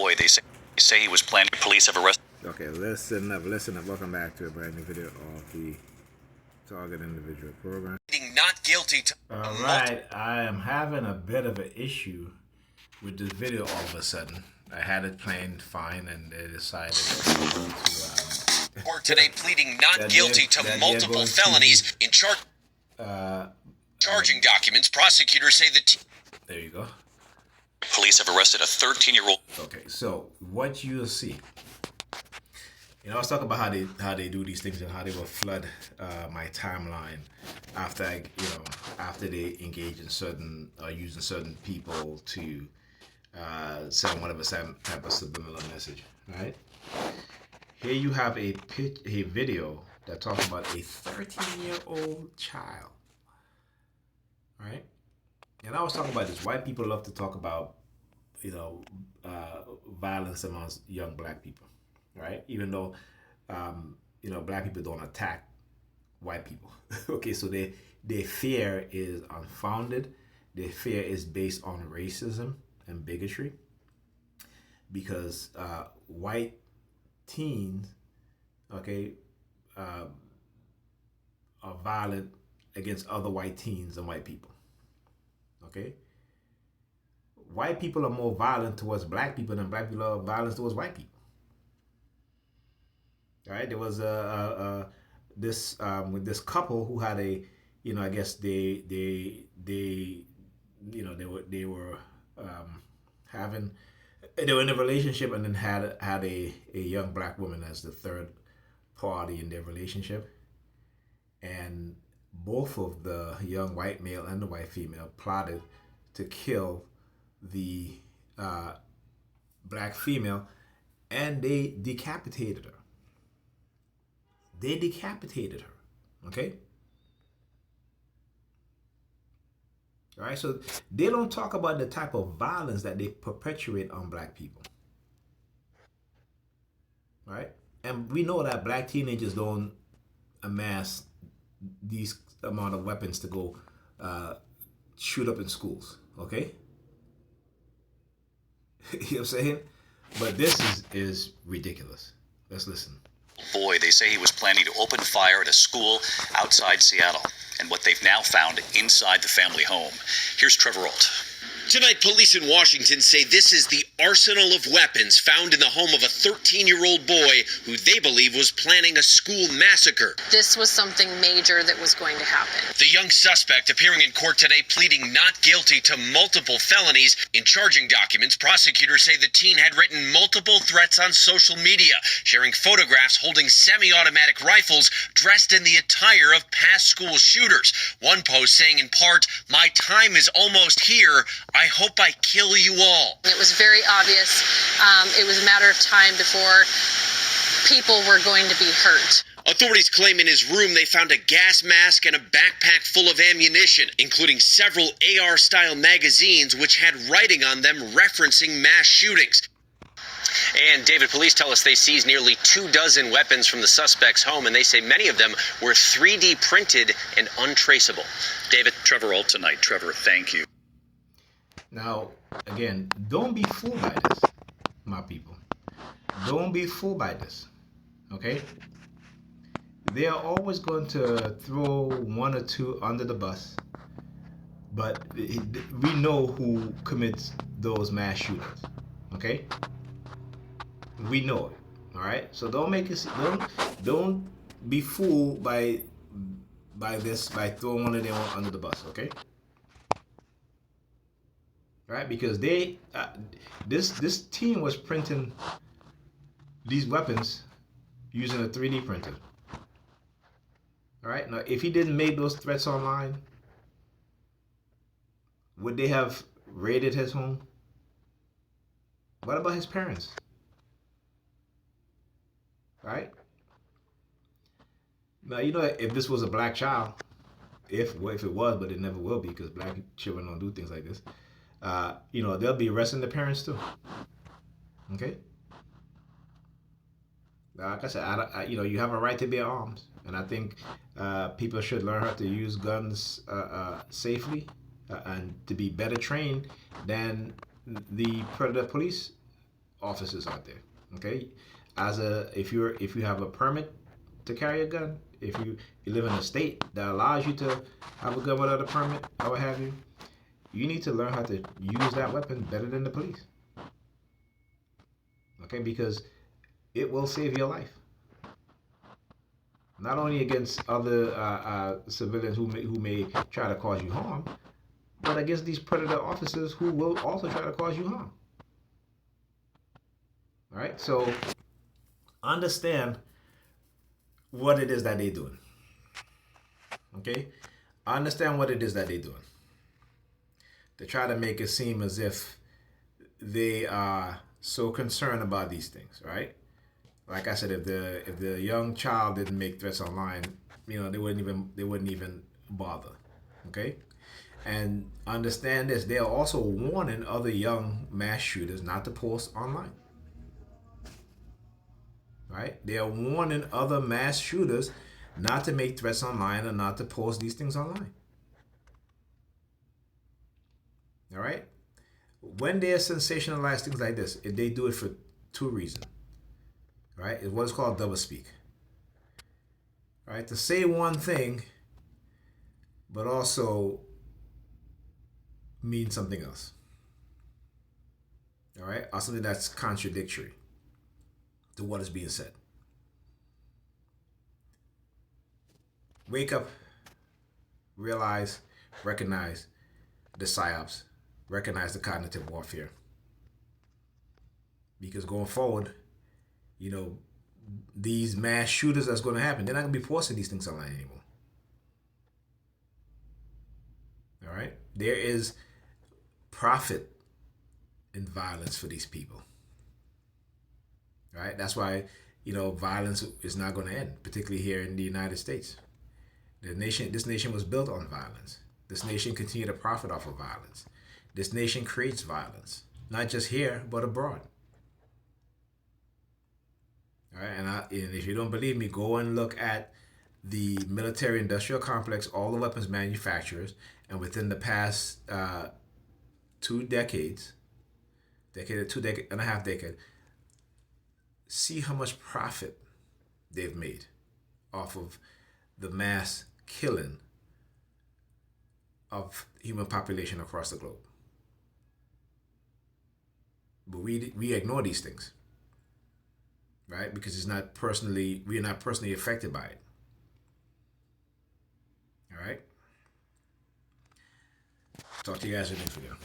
Boy, they say he was planning. Police have arrested. Okay, listen up. Welcome back to a brand new video of the Target Individual Program. Not guilty to. Alright, I am having a bit of an issue with this video all of a sudden. I had it playing fine and they decided to Court today pleading not guilty to multiple felonies in charging documents. Prosecutors say that. There you go. Police have arrested a 13-year-old. Okay, so what you'll see, I was talking about how they do these things and how they will flood my timeline after after they engage in certain using certain people to send whatever type of subliminal message. Right here, you have a video that talks about a 13-year-old child. Right. And I was talking about this. White people love to talk about, violence amongst young black people, right? Even though, black people don't attack white people. Okay, so their fear is unfounded. Their fear is based on racism and bigotry. Because white teens, okay, are violent against other white teens and white people. Okay, white people are more violent towards black people than black people are violent towards white people. All right, there was with this couple who had a, I guess they were in a relationship and then had a young black woman as the third party in their relationship, and both of the young white male and the white female plotted to kill the black female, and they decapitated her. Okay? All right, so they don't talk about the type of violence that they perpetuate on black people. Right? And we know that black teenagers don't amass these amount of weapons to go shoot up in schools, okay? You know what I'm saying? But this is ridiculous. Let's listen. Boy, they say he was planning to open fire at a school outside Seattle, and what they've now found inside the family home. Here's Trevor Ault. Tonight, police in Washington say this is the arsenal of weapons found in the home of a 13-year-old boy who they believe was planning a school massacre. This was something major that was going to happen. The young suspect appearing in court today pleading not guilty to multiple felonies. In charging documents, prosecutors say the teen had written multiple threats on social media, sharing photographs holding semi-automatic rifles dressed in the attire of past school shooters. One post saying in part, "My time is almost here. I hope I kill you all." It was very obvious. It was a matter of time before people were going to be hurt. Authorities claim in his room they found a gas mask and a backpack full of ammunition, including several AR-style magazines which had writing on them referencing mass shootings. And David, police tell us they seized nearly 24 weapons from the suspect's home, and they say many of them were 3D printed and untraceable. David, Trevor Ault tonight. Trevor, thank you. Now, again, don't be fooled by this, my people. Don't be fooled by this, okay? They are always going to throw one or two under the bus, but we know who commits those mass shootings, okay? We know it, all right? So don't be fooled by throwing one of them under the bus, okay? Right, because this team was printing these weapons using a 3D printer. All right, now if he didn't make those threats online, would they have raided his home? What about his parents? Right? Now, if this was a black child, if it was, but it never will be because black children don't do things like this. They'll be arresting the parents too. Okay. Like I said, you have a right to bear arms, and I think people should learn how to use guns safely and to be better trained than the predator police officers out there. Okay, if you have a permit to carry a gun, if you live in a state that allows you to have a gun without a permit or what have you, you need to learn how to use that weapon better than the police. Okay, because it will save your life. Not only against other civilians who may try to cause you harm, but against these predator officers who will also try to cause you harm. All right, so understand what it is that they're doing. Okay, understand what it is that they're doing. They try to make it seem as if they are so concerned about these things, right? Like I said, if the young child didn't make threats online, they wouldn't even bother. Okay, and understand this: they are also warning other young mass shooters not to post online. Right? They are warning other mass shooters not to make threats online and not to post these things online. All right? When they sensationalize things like this, they do it for two reasons. Right? It's what is called doublespeak. Right? To say one thing, but also mean something else. All right? Or something that's contradictory to what is being said. Wake up, realize, recognize the psyops, recognize the cognitive warfare. Because going forward, these mass shooters that's going to happen, they're not going to be posting these things online anymore. All right? There is profit in violence for these people. Right? That's why, violence is not going to end, particularly here in the United States. This nation was built on violence. This nation continues to profit off of violence. This nation creates violence, not just here, but abroad. All right? And if you don't believe me, go and look at the military-industrial complex, all the weapons manufacturers, and within the past 2 decades, decade and a half, see how much profit they've made off of the mass killing of human population across the globe. But we ignore these things, right? Because we are not personally affected by it. All right? Talk to you guys in the next video.